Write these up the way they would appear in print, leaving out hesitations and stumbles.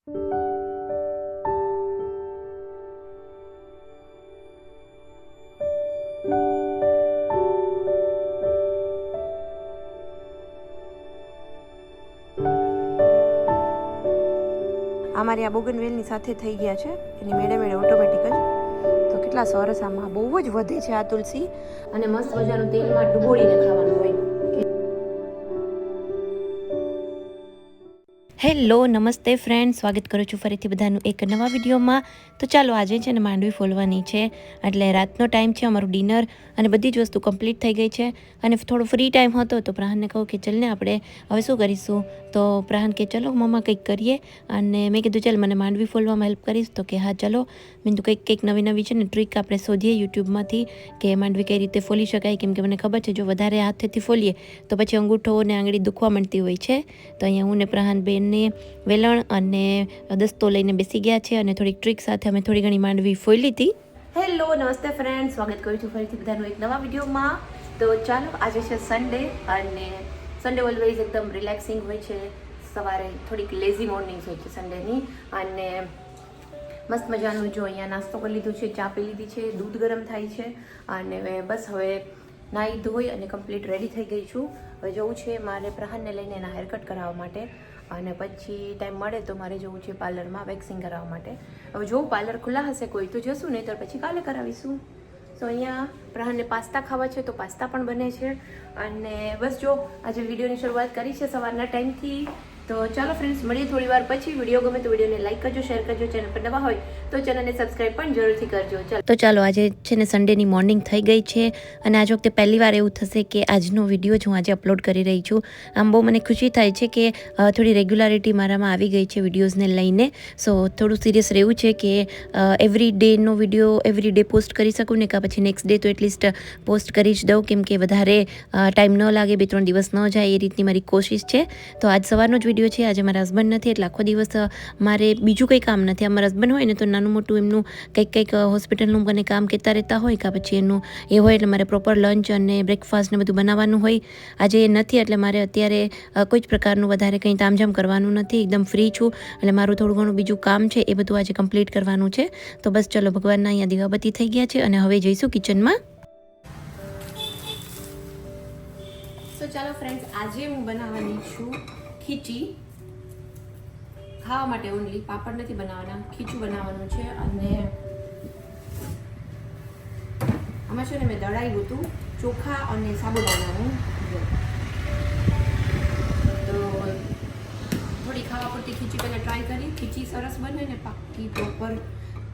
અમારી આ બોગનવેલની સાથે થઈ ગયા છે એની મેળે મેળે ઓટોમેટિક જ. તો કેટલા સરસ, આમાં બહુ જ વધે છે આ તુલસી અને મસ્ત મજાનું તેલમાં ડુબોળીને ખાવાનું હોય. હેલો, નમસ્તે ફ્રેન્ડ, સ્વાગત કરું છું ફરીથી બધાનું એક નવા વિડીયોમાં. તો ચાલો, આજે છે ને માંડવી ફોલવાની છે, એટલે રાતનો ટાઈમ છે, અમારું ડિનર અને બધી જ વસ્તુ કમ્પ્લીટ થઈ ગઈ છે અને થોડો ફ્રી ટાઈમ હતો તો પ્રાહનને કહું કે ચલ ને આપણે હવે શું કરીશું. તો પ્રાહન કે ચલો મમ્મા કંઈક કરીએ, અને મેં કીધું ચાલ મને માંડવી ફોલવામાં હેલ્પ કરીશ. તો કે હા ચલો. મેં તો કંઈક નવી નવી છે ને ટ્રીક આપણે શોધીએ યુટ્યુબમાંથી કે માંડવી કઈ રીતે ફોલી શકાય, કેમ કે મને ખબર છે જો વધારે હાથેથી ફોલીએ તો પછી અંગૂઠો અને આંગળી દુખવા માંડતી હોય છે. તો અહીંયા હું ને પ્રાહન બેનને વેલણ અને દસ્તો લઈને બેસી ગયા છે અને થોડીક ટ્રીક સાથે અમે થોડી ઘણી માંડવી ફોલી હતી. હેલો, નમસ્તે ફ્રેન્ડ, સ્વાગત કરું છું ફરીથી બધાનું એક નવા વિડીયોમાં. તો ચાલો, આજે છે સન્ડે અને સન્ડે ઓલવેઝ એકદમ રિલેક્સિંગ હોય છે. સવારે થોડીક લેઝી મોર્નિંગ્સ હોય છે સન્ડેની, અને મસ્ત મજાનું જો અહીંયા નાસ્તો કરી લીધું છે, ચા પી લીધી છે, દૂધ ગરમ થાય છે અને બસ હવે નાહી ધોઈ અને કમ્પ્લીટ રેડી થઈ ગઈ છું. હવે જવું છે મારે પ્રાહનને લઈને એના હેરકટ કરાવવા માટે, અને પછી ટાઈમ મળે તો મારે જવું છે પાર્લરમાં વેક્સિંગ કરાવવા માટે. હવે જો પાર્લર ખુલ્લા હશે કોઈ તો જશું, નહીં તો પછી કાલે કરાવીશું. સો અહીંયા પ્રાહનને પાસ્તા ખાવા છે તો પાસ્તા પણ બને છે. અને બસ જો આજે વિડીયોની શરૂઆત કરી છે સવારના ટાઈમથી. તો ચાલો ફ્રેન્ડ્સ, મળીએ થોડી વાર પછી. વિડીયો ગમે તો વિડીયોને લાઈક કરજો, શેર કરજો, ચેનલ પર નવા હોય તો ચેનલને સબસ્ક્રાઈબ પણ જરૂરથી કરજો. તો ચાલો, આજે છે ને સન્ડેની મોર્નિંગ થઈ ગઈ છે અને આજ વખતે પહેલી વાર એવું થશે કે આજનો વિડીયો જ હું આજે અપલોડ કરી રહી છું. આમ બહુ મને ખુશી થાય છે કે થોડી રેગ્યુલારિટી મારામાં આવી ગઈ છે વિડીયોઝને લઈને. સો થોડું સિરિયસ રહેવું છે કે એવરી ડેનો વિડીયો એવરી ડે પોસ્ટ કરી શકું ને, કાં પછી નેક્સ્ટ ડે તો એટલીસ્ટ પોસ્ટ કરી જ દઉં, કેમ કે વધારે ટાઈમ ન લાગે, 2-3 દિવસ ન જાય, એ રીતની મારી કોશિશ છે. તો આજ સવારનો જ વિડીયો છે. આજે મારા હસબન્ડ નથી એટલે આખો દિવસ મારે બીજું કંઈ કામ નથી. અમારા હસબન્ડ હોય ને તો નાનું મોટું એમનું કંઈક હોસ્પિટલનું મને કામ કહેતા રહેતા હોય, કાં પછી એનું એ હોય એટલે મારે પ્રોપર લંચ અને બ્રેકફાસ્ટ ને બધું બનાવવાનું હોય. આજે એ નથી એટલે મારે અત્યારે કોઈ જ પ્રકારનું વધારે કંઈ તામઝામ કરવાનું નથી. એકદમ ફ્રી છું એટલે મારું થોડું ઘણું બીજું કામ છે એ બધું આજે કમ્પ્લીટ કરવાનું છે. તો બસ ચલો, ભગવાનના અહીંયા દીવાબત્તી થઈ ગયા છે અને હવે જઈશું કિચનમાં. તો ચાલો ફ્રેન્ડ્સ, આજે હું બનાવવાની છું ખીચી. ખાવા માટે ઓનલી, પાપડ નથી બનાવવાના, ખીચું બનાવવાનું છે. અને આમાં છે ને મેં દળાવ્યું હતું ચોખા અને સાબુદાણાનું. તો થોડી ખાવા પૂરતી ખીચી પહેલાં ટ્રાય કરી. ખીચી સરસ બને ને પાકી પ્રોપર,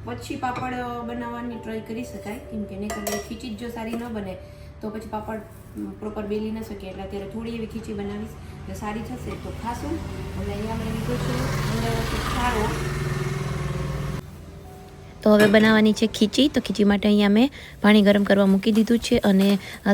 પછી પાપડ બનાવવાની ટ્રાય કરી શકાય, કેમ કે નહીં તો ખીચી જો સારી ન બને તો પછી પાપડ પ્રોપર બેલી ન શકે. એટલે અત્યારે થોડી એવી ખીચી બનાવીશ, જો સારી થશે તો ખાશું. અને અહીંયા મેં લીધો છે ખારો. તો હવે બનાવવાની છે ખીચી. તો ખીચી માટે અહીંયા મેં પાણી ગરમ કરવા મૂકી દીધું છે અને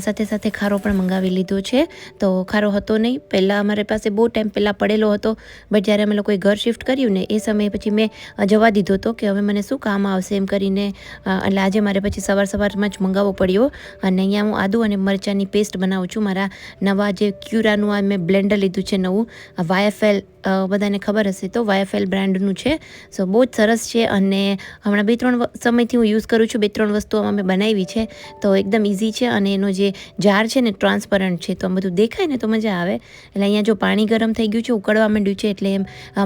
સાથે સાથે ખારો પણ મંગાવી લીધો છે. તો ખારો હતો નહીં પહેલાં, અમારી પાસે બહુ ટાઈમ પહેલાં પડેલો હતો, બટ જ્યારે અમે લોકોએ ઘર શિફ્ટ કર્યું ને એ સમયે પછી મેં જવા દીધો હતો કે હવે મને શું કામ આવશે એમ કરીને. એટલે આજે મારે પછી સવારમાં જ મંગાવવો પડ્યો. અને અહીંયા હું આદુ અને મરચાંની પેસ્ટ બનાવું છું. મારા નવા જે ક્યુરાનું આ મેં બ્લેન્ડર લીધું છે નવું, YFL, બધાને ખબર હશે તો YFL બ્રાન્ડનું છે. સો બહુ જ સરસ છે અને હમણાં 2-3 સમયથી હું યુઝ કરું છું. 2-3 વસ્તુઓ મેં બનાવી છે તો એકદમ ઇઝી છે અને એનો જે જાર છે ને ટ્રાન્સપરન્ટ છે, તો આમ બધું દેખાય ને તો મજા આવે. એટલે અહીંયા જો પાણી ગરમ થઈ ગયું છે, ઉકળવા માંડ્યું છે, એટલે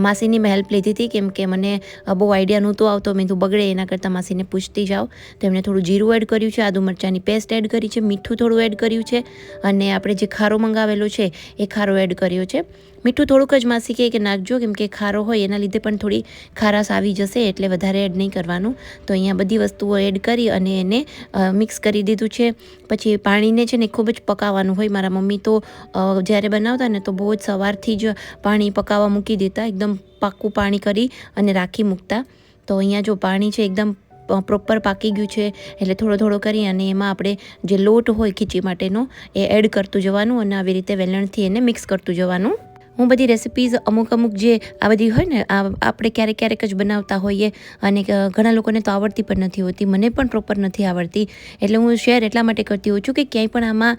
માસીની મેં હેલ્પ લીધી હતી, કેમ કે મને બહુ આઈડિયા નહોતો આવતો. મેં તો બગડે એના કરતાં માસીને પૂછતી જાઓ. તો એમણે થોડું જીરું એડ કર્યું છે, આદુ મરચાંની પેસ્ટ એડ કરી છે, મીઠું થોડું એડ કર્યું છે અને આપણે જે ખારો મંગાવેલો છે એ ખારો એડ કર્યો છે. મીઠું થોડુંક જ માસી કે નાખજો, કેમ કે ખારો હોય એના લીધે પણ થોડી ખારાશ આવી જશે, એટલે વધારે એડ નહીં કરવાનું. તો અહીંયા બધી વસ્તુઓ એડ કરી અને એને મિક્સ કરી દીધું છે. પછી પાણીને છે ને ખૂબ જ પકાવવાનું હોય. મારા મમ્મી તો જ્યારે બનાવતા ને તો બહુ જ સવારથી જ પાણી પકાવવા મૂકી દેતા, એકદમ પાકું પાણી કરી અને રાખી મૂકતા. તો અહીંયા જો પાણી છે એકદમ પ્રોપર પાકી ગયું છે, એટલે થોડો કરી અને એમાં આપણે જે લોટ હોય ખીચી માટેનો એ એડ કરતું જવાનું અને આવી રીતે વેલણથી એને મિક્સ કરતું જવાનું. હું બધી રેસિપીઝ અમુક જે આ બધી હોય ને આપણે ક્યારેક જ બનાવતા હોઈએ અને ઘણા લોકોને તો આવડતી પણ નથી હોતી, મને પણ પ્રોપર નથી આવડતી, એટલે હું શેર એટલા માટે કરતી હોઉં છું કે ક્યાંય પણ આમાં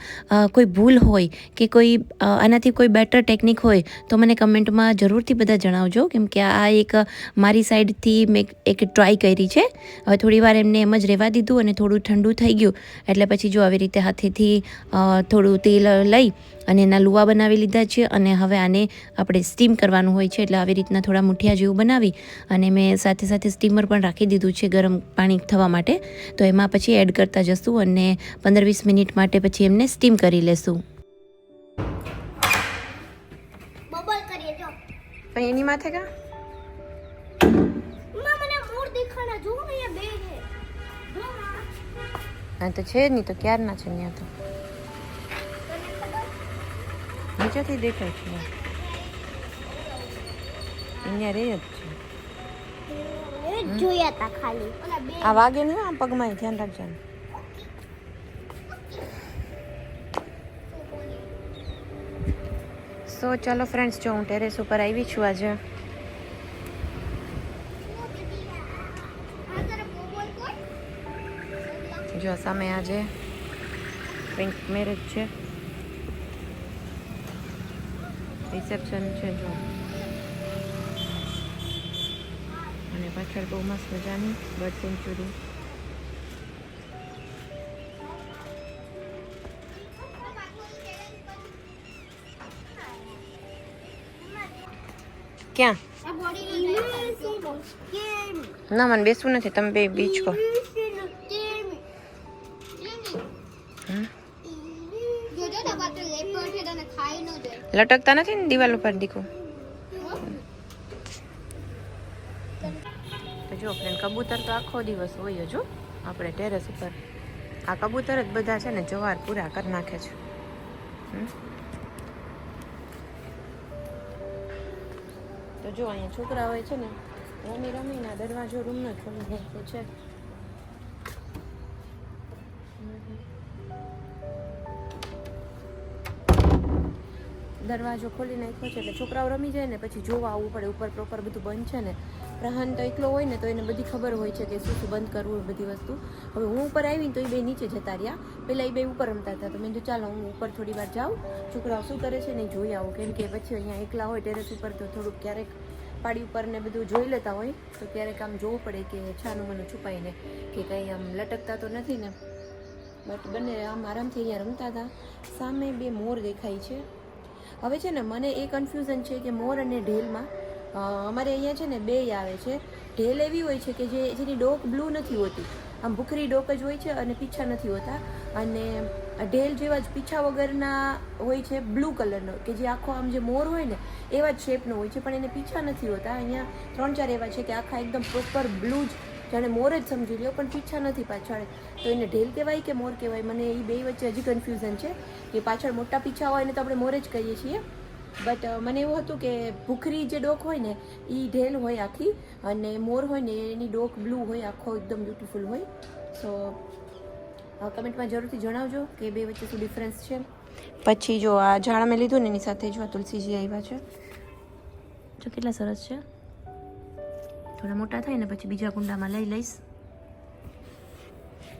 કોઈ ભૂલ હોય કે કોઈ આનાથી કોઈ બેટર ટેકનિક હોય તો મને કમેન્ટમાં જરૂરથી બધા જણાવજો, કેમ કે આ એક મારી સાઈડથી મેં એક ટ્રાય કરી છે. હવે થોડી વાર એમને એમ જ રહેવા દીધું અને થોડું ઠંડુ થઈ ગયું એટલે પછી જો આવી રીતે હાથેથી થોડું તેલ લઈ અને એના લુવા બનાવી લીધા છે અને હવે આને આપણે સ્ટીમ કરવાનું હોય છે, એટલે આવી રીતના થોડા મુઠિયા જેવું બનાવી અને મેં સાથે સ્ટીમર પણ રાખી દીધું છે ગરમ પાણી થવા માટે. તો એમાં પછી એડ કરતા જશું અને 15-20 મિનિટ માટે પછી એમને સ્ટીમ કરી લેશું. પણ એની માથે કા હા તો છે નહીં તો ક્યારના છે ત્યાં તો નીચેથી દેખાય છે અહીંયા રે જ છે. જોયા તા ખાલી આ વાગે નહીં આ પગમાં ધ્યાન રાખજો. સો ચાલો ફ્રેન્ડ્સ, જો હું ટેરેસ ઉપર આવી છું આજે. જો સામે આજે પિંક મેરેજ છે, રિસેપ્શન છે જો, અને પાછળ બહુ મસ્ત મજાની બર્ડ સેન્ચુરી. ક્યાં ના મને બેસવું નથી, તમે બે બીચ કો. લટકતા નથી ને દિવાલ ઉપર દીકો. તો જો ફ્રેન્ડ, કબૂતર તો આખો દિવસ હોય જો આપણે ટેરેસ ઉપર. આ કબૂતર જ બધા છે ને જવાર પૂરા કરી નાખે છે. તો જો અહીંયા છોકરા હોય છે ને રમીને દરવાજો રૂમનો ખોલી નાખ્યો છે. દરવાજો ખોલી નાખ્યો છે એટલે છોકરાઓ રમી જાય ને પછી જોવા આવવું પડે. ઉપર પ્રોપર બધું બંધ છે ને, પ્રહાન તો એકલો હોય ને તો એને બધી ખબર હોય છે કે શું બંધ કરવું બધી વસ્તુ. હવે હું ઉપર આવીને તો એ બે નીચે જતા રહ્યા, પહેલાં એ બે ઉપર રમતા હતા તો મેં કીધું ચાલો હું ઉપર થોડી વાર જાઉં, છોકરાઓ શું કરે છે ને જોઈ આવું, કેમ કે પછી અહીંયા એકલા હોય ટેરેસ ઉપર તો થોડુંક ક્યારેક પાડી ઉપર ને બધું જોઈ લેતા હોય તો ક્યારેક આમ જોવું પડે કે છાનું મને છુપાઈને કે કંઈ આમ લટકતા તો નથી ને. બટ બંને આમ આરામથી અહીંયા રમતા હતા. સામે બે મોર દેખાય છે. હવે છે ને મને એ કન્ફ્યુઝન છે કે મોર અને ઢેલમાં અમારે અહીંયા છે ને બે આવે છે. ઢેલ એવી હોય છે કે જેની ડોક બ્લુ નથી હોતી, આમ ભૂખરી ડોક જ હોય છે અને પીછા નથી હોતા, અને ઢેલ જેવા જ પીછા વગરના હોય છે બ્લુ કલરનો, કે જે આખો આમ જે મોર હોય ને એવા જ શેપનો હોય છે પણ એને પીછા નથી હોતા. અહીંયા 3-4 એવા છે કે આખા એકદમ પ્રોપર બ્લુ જ જાણે મોર જ સમજી લ્યો પણ પીછા નથી પાછળ, તો એને ઢેલ કહેવાય કે મોર કહેવાય? મને એ બે વચ્ચે હજી કન્ફ્યુઝન છે કે પાછળ મોટા પીછા હોય ને તો આપણે મોર જ કહીએ છીએ, બટ મને એવું હતું કે ભૂખરી જે ડોક હોય ને એ ઢેલ હોય આખી, અને મોર હોય ને એની ડોક બ્લુ હોય, આખો એકદમ બ્યુટીફુલ હોય. સો કમેન્ટમાં જરૂરથી જણાવજો કે બે વચ્ચે શું ડિફરન્સ છે. પછી જો આ ઝાડ મેં લીધું ને એની સાથે જો તુલસીજી આવ્યા છે, જો કેટલા સરસ છે. થોડા મોટા થાય ને પછી બીજા કુંડામાં લઈ લઈશ.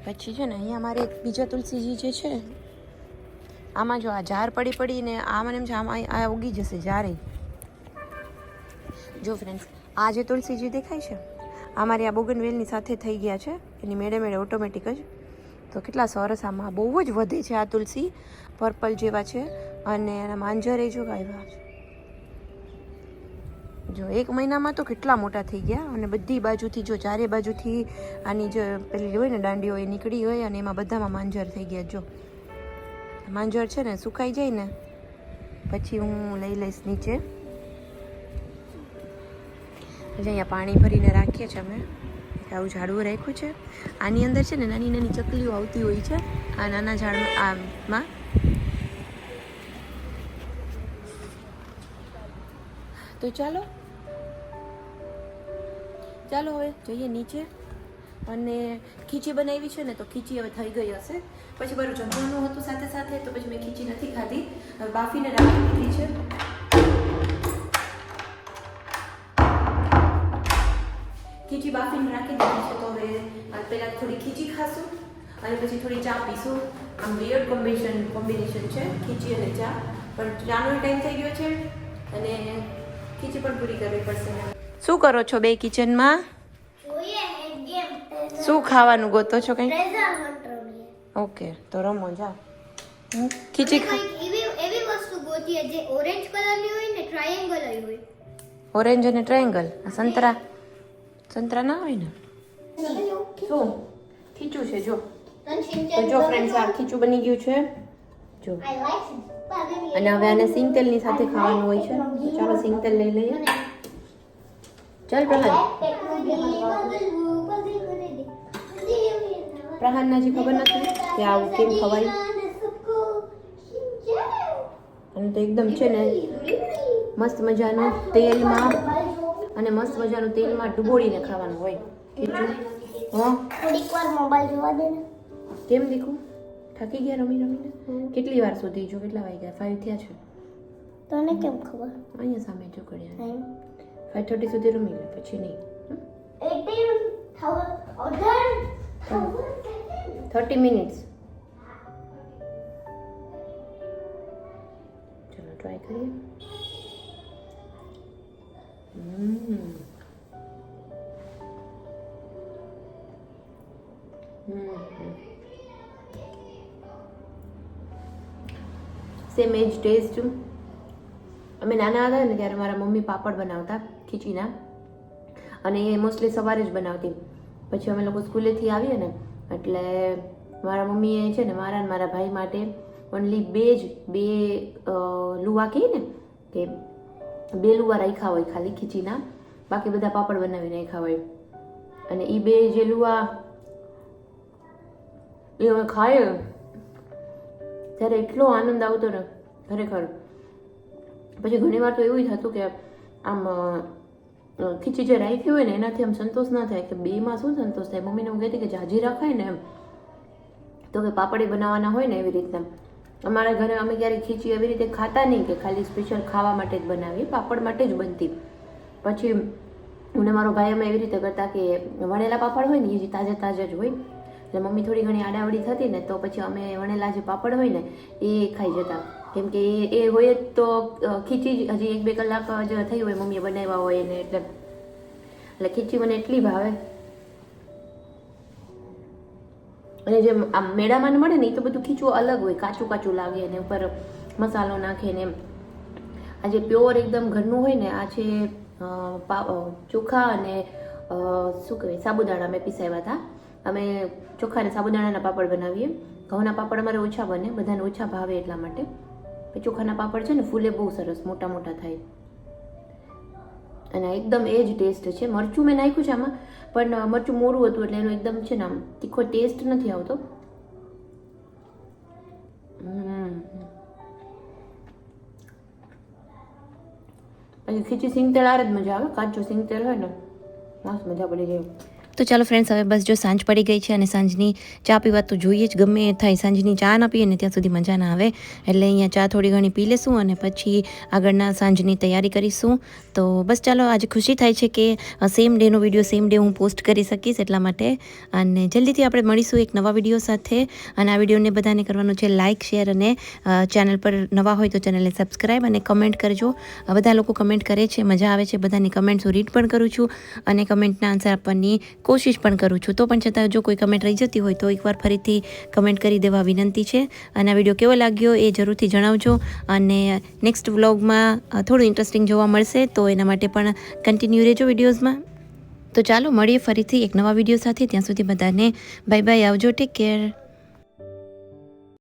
પછી છે ને અહીંયા મારે બીજા તુલસીજી જે છે આમાં જો આ ઝાર પડીને આ મને એમ છે આમાં આ ઉગી જશે ઝારે. જો ફ્રેન્ડ્સ, આ જે તુલસીજી દેખાય છે આ મારી આ બોગનવેલની સાથે થઈ ગયા છે, એની મેળે ઓટોમેટિક જ. તો કેટલા સરસ, આમાં બહુ જ વધે છે આ તુલસી, પર્પલ જેવા છે, અને એના માંજરે જો આવ્યા છે. જો 1 મહિનામાં તો કેટલા મોટા થઈ ગયા, અને બધી બાજુથી જો ચારે બાજુથી આની જે પેલી હોય ને દાંડીઓ એ નીકળી હોય, અને એમાં બધામાં માંજર થઈ ગયા. જો માંજર છે ને સુકાઈ જાય ને પછી હું લઈ લઈશ નીચે. અહીંયા પાણી ભરીને રાખીએ છીએ અમે, આવું ઝાડવું રાખ્યું છે. આની અંદર છે ને નાની નાની ચકલીઓ આવતી હોય છે આ નાના ઝાડમાં. તો ચાલો હવે જઈએ નીચે, અને ખીચી બનાવી છે ને તો ખીચી હવે થઈ ગઈ હશે. પછી મારું જમવાનું હતું સાથે તો પછી મેં ખીચી નથી ખાધી, હવે બાફીને રાખી દીધી છે. ખીચી બાફીને રાખી દીધી છે. તો હવે પહેલાં થોડી ખીચી ખાશું અને પછી થોડી ચા પીશું. આમ વિયર્ડ કોમ્બિનેશન છે ખીચી અને ચા, પણ ચાનો ટાઈમ થઈ ગયો છે અને ખીચી પણ પૂરી કરવી પડશે. શું કરો છો બે કિચનમાં? શું ખાવાનું ગોતો છો કંઈ? ઓકે, તો રમો જાઓ. ખીચી એવી વસ્તુ ગોતીએ જે ઓરેન્જ કલરની હોય ને ટ્રાયેંગલ હોય. ઓરેન્જ અને ટ્રાયેંગલ. સંતરા ના હોય ને? શું ખીચું છે જો. તો જો ફ્રેન્ડ્સ, આ ખીચું બની ગયું છે જો. અને હવે આને સિંગતેલની સાથે ખાવાનું હોય છે. તો ચાલો સિંગતેલ લઈ લઈએ. ચાલ પ્રહાન. પ્રહાનને હજી ખબર નથી કે આવું કેમ ખવાય. અને તો એકદમ છે ને મસ્ત મજાનું તેલમાં ડુબોળીને ખાવાનું હોય ખીચું. હા, થોડીક વાર મોબાઈલ જોવા દે ને. કેમ દીકું? થાકી ગયા રમીને? કેટલી વાર સુધી જો? કેટલા વાગ્યા? 5 થયા છે. તને કેમ ખબર? અહીંયા સામે જો ઘડિયાળ 5:30 સુધી રમી લે, પછી નહીં. 30 મિનિટ્સ. ચલો ટ્રાય કરીએ. સેમ એજ ટેસ્ટ. અમે નાના હતા ને ત્યારે મારા મમ્મી પાપડ બનાવતા ખીચીના, અને એ મોસ્ટલી સવારે જ બનાવતી. પછી અમે લોકો સ્કૂલેથી આવીએ ને એટલે મારા મમ્મીએ છે ને મારા અને મારા ભાઈ માટે ઓનલી બે લુવા કહીએ ને કે 2 લુવા રાખ્યા હોય ખાલી ખીચીના, બાકી બધા પાપડ બનાવીને રાખ્યા હોય. અને એ 2 જે લુવા એ અમે ખાઈએ ત્યારે એટલો આનંદ આવતો ને ખરેખર. પછી ઘણી વાર તો એવું થતું કે આમ ખીચી જે રાખી હોય ને એનાથી આમ સંતોષ ના થાય કે 2માં શું સંતોષ થાય. મમ્મીને હું કહેતી કે જાજી રાખાય ને એમ, તો કે પાપડી બનાવવાના હોય ને એવી રીતના. અમારા ઘરે અમે ક્યારેય ખીચી એવી રીતે ખાતા નહીં કે ખાલી સ્પેશિયલ ખાવા માટે જ બનાવીએ, પાપડ માટે જ બનતી. પછી હું ને મારો ભાઈ અમે એવી રીતે કરતા કે વણેલા પાપડ હોય ને એ જે તાજા જ હોય, એટલે મમ્મી થોડી ઘણી આડાવડી થતી ને તો પછી અમે વણેલા જે પાપડ હોય ને એ ખાઈ જતા. કેમ કે એ હોય જ તો ખીચી હજી 1-2 કલાક જ થઈ હોય મમ્મીએ બનાવ્યા હોય ને એટલે ખીચી મને એટલી ભાવે. અને જે આમ મેળામાં મળે ને એ તો બધું ખીચું અલગ હોય, કાચું લાગે ને ઉપર મસાલો નાખે ને એમ. આ જે પ્યોર એકદમ ઘરનું હોય ને આ છે ચોખા અને શું કહેવાય સાબુદાણા મેં પીસાવ્યા હતા. અમે ચોખા અને સાબુદાણાના પાપડ બનાવીએ. ઘઉંના પાપડ અમારે ઓછા બને, બધાને ઓછા ભાવે એટલા માટે. ચોખાના પાપડ છે ને ફૂલે બહુ સરસ મોટા થાય અને એકદમ એ જ ટેસ્ટ છે. મરચું મેં નાખ્યું છે આમાં, પણ મરચું મોરું હતું એટલે એનો એકદમ છે ને આમ તીખો ટેસ્ટ નથી આવતો. પછી ખીચી સિંગતેલ આરે જ મજા આવે. કાચું સિંગતેલ હોય ને મસ્ત મજા પડી જાય. તો ચાલો ફ્રેન્ડ્સ, હવે બસ જો સાંજ પડી ગઈ છે અને સાંજની ચા પીવા તો જોઈએ જ. ગમે એ થાય, સાંજની ચા ના પીએ ને ત્યાં સુધી મજા ના આવે. એટલે અહીંયા ચા થોડી ઘણી પી લેશું અને પછી આગળના સાંજની તૈયારી કરીશું. તો બસ ચાલો, આજે ખુશી થાય છે કે સેમ ડેનો વિડીયો સેમ ડે હું પોસ્ટ કરી શકીશ એટલા માટે. અને જલ્દીથી આપણે મળીશું એક નવા વિડીયો સાથે. અને આ વિડીયોને બધાને કરવાનું છે લાઇક, શેર અને ચેનલ પર નવા હોય તો ચેનલને સબસ્ક્રાઈબ અને કમેન્ટ કરજો. બધા લોકો કમેન્ટ કરે છે, મજા આવે છે. બધાની કમેન્ટ્સ હું રીડ પણ કરું છું અને કમેન્ટના આન્સર આપવાની કોશિશ પણ કરું છું. તો પણ છતાં જો કોઈ કમેન્ટ રહી જતી હોય તો એકવાર ફરીથી કમેન્ટ કરી દેવા વિનંતી છે. અને આ વિડીયો કેવો લાગ્યો એ જરૂરથી જણાવજો. અને નેક્સ્ટ વ્લોગમાં થોડું ઇન્ટરેસ્ટિંગ જોવા મળશે, તો એના માટે પણ કન્ટિન્યુ રહેજો વિડીયોઝમાં. તો ચાલો મળીએ ફરીથી એક નવા વિડીયો સાથે. ત્યાં સુધી બધાને બાય બાય, આવજો, ટેક કેર.